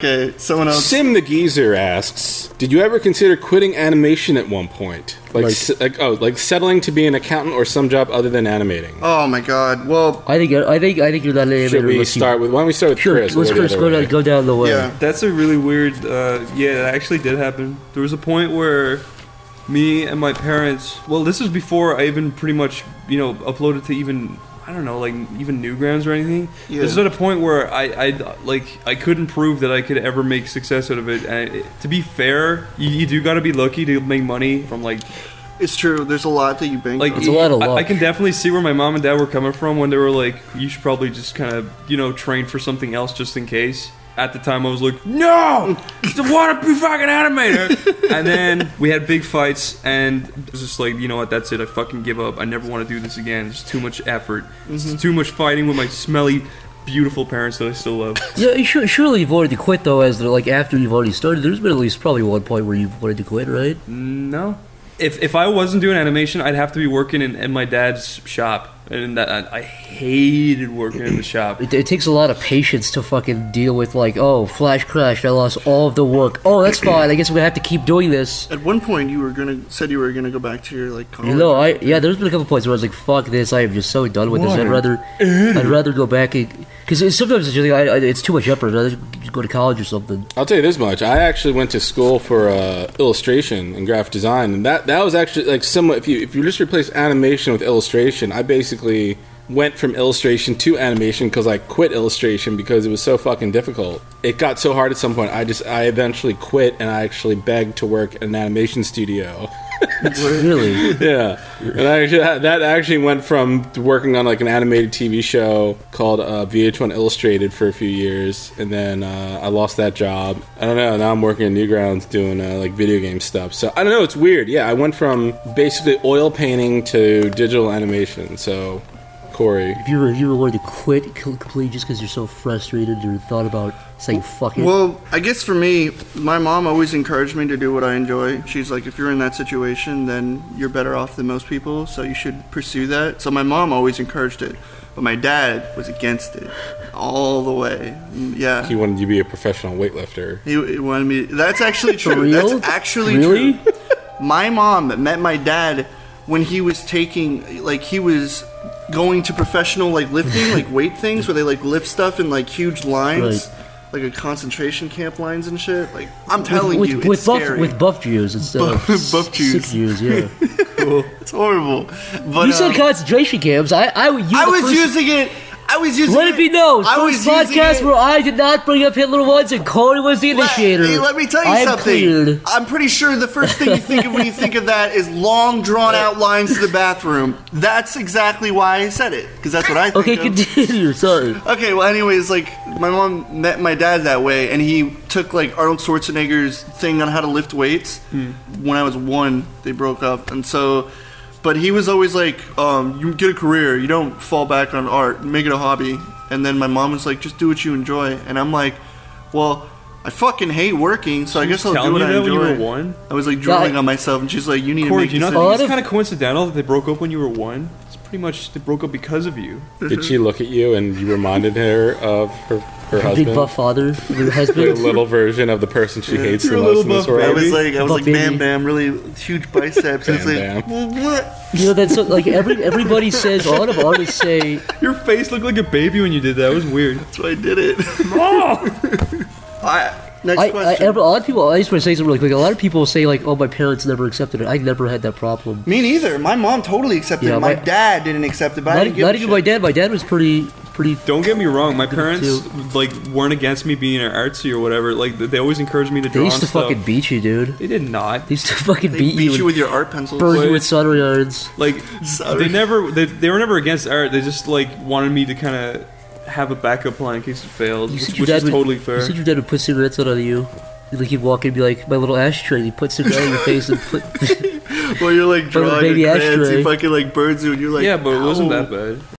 Okay, someone else. Sim the Geezer asks, did you ever consider quitting animation at one point? Like settling to be an accountant or some job other than animating? Oh my god. Well, I think you're not an animator. Should we start with? Why don't we start with Chris? Let's Chris go down the way. yeah. That's a really weird. Yeah, that actually did happen. There was a point where me and my parents. Well, this was before I even pretty much uploaded to even. I don't know, like even Newgrounds or anything. Yeah. This is at a point where I couldn't prove that I could ever make success out of it. And to be fair, you do got to be lucky to make money from like. It's true. There's a lot that you bank on. It's a lot of luck. I can definitely see where my mom and dad were coming from when they were like, you should probably just kind of train for something else just in case. At the time, I was like, no! I want to be fucking animator! And then we had big fights, and it was just like, you know what, that's it. I fucking give up. I never want to do this again. It's too much effort. It's too much fighting with my smelly, beautiful parents that I still love. Yeah, surely you've already quit, though, after you've already started. There's been at least probably one point where you've wanted to quit, right? No. If I wasn't doing animation, I'd have to be working in my dad's shop. And I hated working in the shop. It takes a lot of patience to fucking deal with, like, oh, flash crashed, I lost all of the work. Oh, that's fine, I guess we're gonna have to keep doing this. At one point, said you were gonna go back to your like college. There's been a couple points where I was like, fuck this, I am just so done with this. I'd rather go back because sometimes it's just like, it's too much effort. I'd rather just go to college or something. I'll tell you this much: I actually went to school for illustration and graphic design, and that was actually like similar. If you just replace animation with illustration, I basically went from illustration to animation because I quit illustration because it was so fucking difficult. It got so hard at some point. I eventually quit and I actually begged to work in an animation studio. Really? Yeah. And that actually went from working on like an animated TV show called VH1 Illustrated for a few years, and then I lost that job. I don't know. Now I'm working at Newgrounds doing like video game stuff. So I don't know. It's weird. Yeah, I went from basically oil painting to digital animation. So, Corey, If you were willing to quit completely just because you're so frustrated or thought about saying fuck it? Well, I guess for me, my mom always encouraged me to do what I enjoy. She's like, if you're in that situation, then you're better off than most people, so you should pursue that. So my mom always encouraged it, but my dad was against it all the way. Yeah. he wanted you to be a professional weightlifter. He wanted me. That's actually true. For real? That's actually Really? true. My mom met my dad when he was he was going to professional like lifting, like weight things where they like lift stuff in like huge lines. Right. Like a concentration camp lines and shit. Like I'm telling you, with it's scary. with buff Jews instead of Buff Jews. sick Jews, yeah. It's horrible. But You said concentration camps. I was using it. Let it be known. First podcast where I did not bring up Hitler once, and Corey was the initiator. Let me tell you I am something. cleared. I'm pretty sure the first thing you think of when you think of that is long, drawn-out lines to the bathroom. That's exactly why I said it, because that's what I think Okay, of. continue. Sorry. Okay, well, anyways, like, my mom met my dad that way, and he took, like, Arnold Schwarzenegger's thing on how to lift weights. When I was 1, they broke up, and so... But he was always like, you get a career, you don't fall back on art, make it a hobby. And then my mom was like, just do what you enjoy. And I'm like, well, I fucking hate working, so I guess I'll do what I enjoy. When you were 1? I was like drooling on myself, and she's like, you need to Corey, make do you not decisions. think it's kind of coincidental that they broke up when you were 1? It's pretty much they broke up because of you. Did she look at you and you reminded her of her husband? Big buff father, your The husband. little version of the person she hates the You're a most little in this buff world. I was like Buff Bam baby. Bam, really huge biceps. It's Bam like, well, what? You know, that's like everybody says. A lot of artists say. Your face looked like a baby when you did that. It was weird. That's why I did it. Next A question. lot of people. I just want to say something really quick. A lot of people say like, "Oh, my parents never accepted it." I never had that problem. Me neither. My mom totally accepted Yeah, it. My dad didn't accept it, but I didn't give Not a even shit. my dad. My dad was pretty. Don't get me wrong. My parents too. like weren't against me being artsy or whatever. Like they always encouraged me to They draw used to and stuff. fucking beat you, dude. They did not. They used to fucking They beat you with your art pencils. burn you Wait. with solder yards. Like Sorry. they were never against art. They just like wanted me to kind of have a backup plan in case it failed, You which said your is dad would, totally fair. You said your dad would put cigarettes out on you. Like he'd walk in and be like, "My little ashtray." He'd put cigarette in your face and put. Well, you're like But with drawing baby your crayons, ashtray. he fucking like burns you, and you're like, Yeah, but it wasn't "Ow." that bad.